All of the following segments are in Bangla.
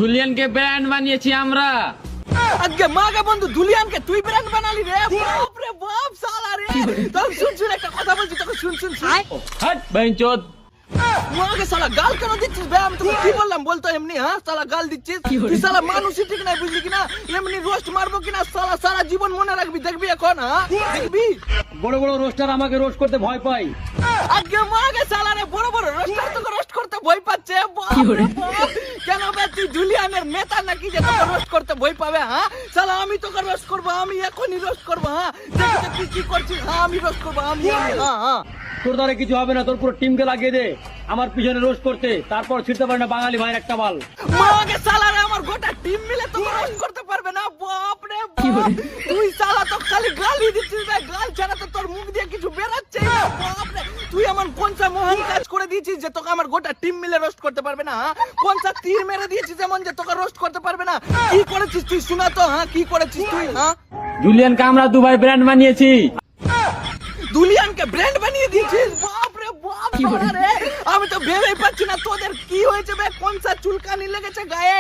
ধুলিয়ানকে ব্র্যান্ড বানিয়েছি আমরা। আজকে মাগে বন্ধু ধুলিয়ানকে তুই ব্র্যান্ড বানালি রে। বাপ রে বাপ শালা রে। তোর শুন একটা কথা বলছি তোকে শুন। হাট বেঞ্চোদ। মাগে শালা গাল কেন দিচ্ছিস বে? আমি তোকে কি বললাম বলতো এমনি হ্যাঁ শালা গাল দিচ্ছিস তুই শালা মানুষই ঠিক নাই বুঝলি কিনা? এমনি রোস্ট মারবো কিনা শালা সারা জীবন মনে রাখবি দেখবি এখন হ্যাঁ দেখবি। বড় বড় রোস্টার আমাকে রোস্ট করতে ভয় পায়। আজকে মাগে শালা রে বড় বড় রোস্টার তোকে রোস্ট করতে ভয় পাচ্ছে। বাপ রে বাপ। কেন বে তুই ধুলিয়ানের নেতা নাকি যে তোকে রোস্ট করতে ভয় পাবে হ্যাঁ? শালা আমি তোকে রোস্ট করবো, আমি এখনই রোস্ট করবো হ্যাঁ। দেখি তুই কি করছিস হ্যাঁ আমি রোস্ট করবো আমি হ্যাঁ। তোর দ্বারা কিছু হবে না, তোর পুরো টিমকে লাগিয়ে দে আমার পিছনে রোস্ট করতে, তারপর ছিড়তে পারে না বাঙালি ভাইয়ের একটা বাল। মাগে শালা রে আমার গোটা টিম মিলে তোকে রোস্ট করতে পারবে না। বাপ রে বাপ। তুই শালা তো খালি গালি দিচ্ছিস রে, গাল ছাড়া তো তোর মুখ দিয়ে কিছু বেরাচ্ছে না। বাপ রে তুই এমন কোনটা মহান কাজ করে দিয়েছিস যে তোকে আমার গোটা টিম মিলে রোস্ট করতে পারবে না? কোনটা তীর মেরে দিয়েছিস এমন যে তোকে রোস্ট করতে পারবে না? কি করেছিস তুই শোনা তো হ্যাঁ কি করেছিস তুই হ্যাঁ? জুলিয়ানকে আমরা দুবাই ব্র্যান্ড বানিয়েছি। দুলিয়ানকে ব্র্যান্ড বানিয়ে দিয়েছিস? বাপ রে বাপ শালা রে। আমি তো ভেবেই পাচ্ছি না তোদের কি হয়েছে বে, কোনটা চুলকানি লেগেছে গায়ে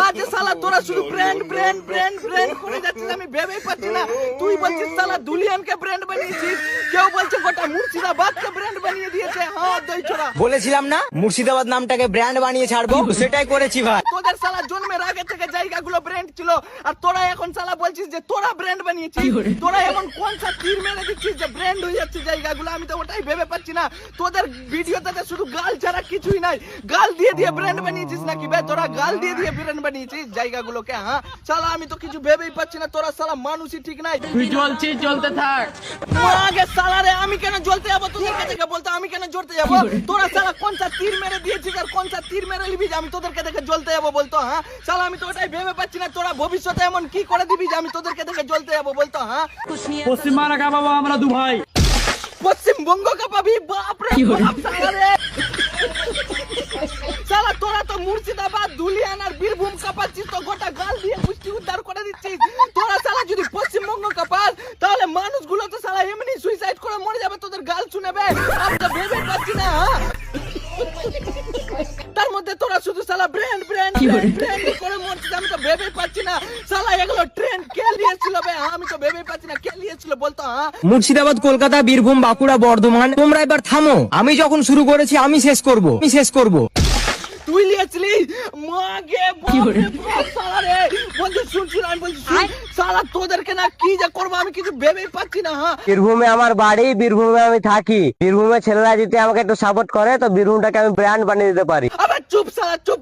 আজ শালা তোরা শুধু ব্র্যান্ড ব্র্যান্ড ব্র্যান্ড ব্র্যান্ড করে যাচ্ছিস। আমি ভেবেই পাচ্ছি না। তুই বলছিস শালা দুলিয়ানকে ব্র্যান্ড বানিয়েছিস, কেউ বলছে গোটা মুর্শিদাবাদকে ব্র্যান্ড বানিয়ে দিয়েছে। হ্যাঁ দই ছোড়া বলেছিলাম না মুর্শিদাবাদ নামটাকে ব্র্যান্ড বানিয়ে ছাড়বো, সেটাই করেছি ভাই। তোদের শালা জন্মের আগে থেকে জায়গাগুলো ব্র্যান্ড ছিল আর তোরা এখন শালা বলছিস যে তোরা ব্র্যান্ড বানিয়েছিস। তোরা এমন কোনটা তীর মেরে দিচ্ছিস যে ব্র্যান্ড হয়ে যাচ্ছে জায়গাগুলো? আমি তো ওটাই ভেবে পাচ্ছি না। তোদের ভিডিওতে শুধু গাল ছাড়া কিছুই নাই। গাল দিয়ে দিয়ে ব্র্যান্ড বানিয়েছিস নাকি বে? তোরা গাল দিয়ে দিয়ে ব্র্যান্ড বানিয়েছিস জায়গাগুলোকে হ্যাঁ? শালা আমি তো কিছু ভেবেই পাচ্ছি না। তোরা শালা মানুষই ঠিক নাই। তুই জ্বলছিস, জ্বলতে থাক। মাগে শালা রে আমি কেন জ্বলতে যাবো তোদেরকে দেখে? বলতো আমি কেন জ্বলতে যাবো? তোরা শালা কোনটা তীর মেরে দিয়েছিস আর কোনটা তীর মেরে নিবি যে আমি তোদেরকে দেখে জ্বলতে যাবো বলতো হ্যাঁ? শালা আমি তো ওটাই ভেবে পাচ্ছি না। তোরা ভবিষ্যতে এমন কি করে দিবি যে আমি তোদেরকে দেখে জ্বলতে যাবো বলতো হ্যাঁ? পশ্চিমবাংলা কাঁপাবো আমরা দু ভাই। পশ্চিমবঙ্গ কাঁপাবি? বাপ রে বাপ শালা রে। শালা তোরা তো মুর্শিদাবাদ ধুলিয়ান আর বীরভূম কাঁপাচ্ছিস, তো গোটা গাল দিয়ে পুষ্টি উদ্ধার করে দিচ্ছিস। তোরা শালা যদি পশ্চিমবঙ্গ কাঁপাস তাহলে মানুষগুলো তো শালা এমনি সুইসাইড করে মরে যাবে তোদের গাল শুনেবে। আমি তো ভেবে পাচ্ছি না হ্যাঁ? তার মধ্যে তোরা শুধু শালা ব্র্যান্ড ব্র্যান্ড ব্র্যান্ড করে মরছিস। আমি তো ভেবে পাচ্ছি না শালা এগুলো ট্রেন্ড কে নিয়েছিল বে? আমি তো ভেবে পাচ্ছি না কে নিয়েছিল বলতো হ্যাঁ? মুর্শিদাবাদ, কলকাতা, বীরভূম, বাঁকুড়া, বর্ধমান, তোমরা এবার থামো। আমি যখন শুরু করেছি আমি শেষ করব। তুই লিয়েছিলি? মাগে বাপ রে বাপ শালা রে। বন্ধু শুন আমি বলছি শুন শালা তোদেরকে না কি যে করবো আমি কিছু ভেবেই পাচ্ছি না হ্যাঁ? বীরভূমে আমার বাড়ি, বীরভূমে আমি থাকি। বীরভূমে ছেলেরা যদি আমাকে একটু সাপোর্ট করে তো বীরভূমটাকে আমি ব্র্যান্ড বানিয়ে দিতে পারি। আবার চুপ শালা চুপ।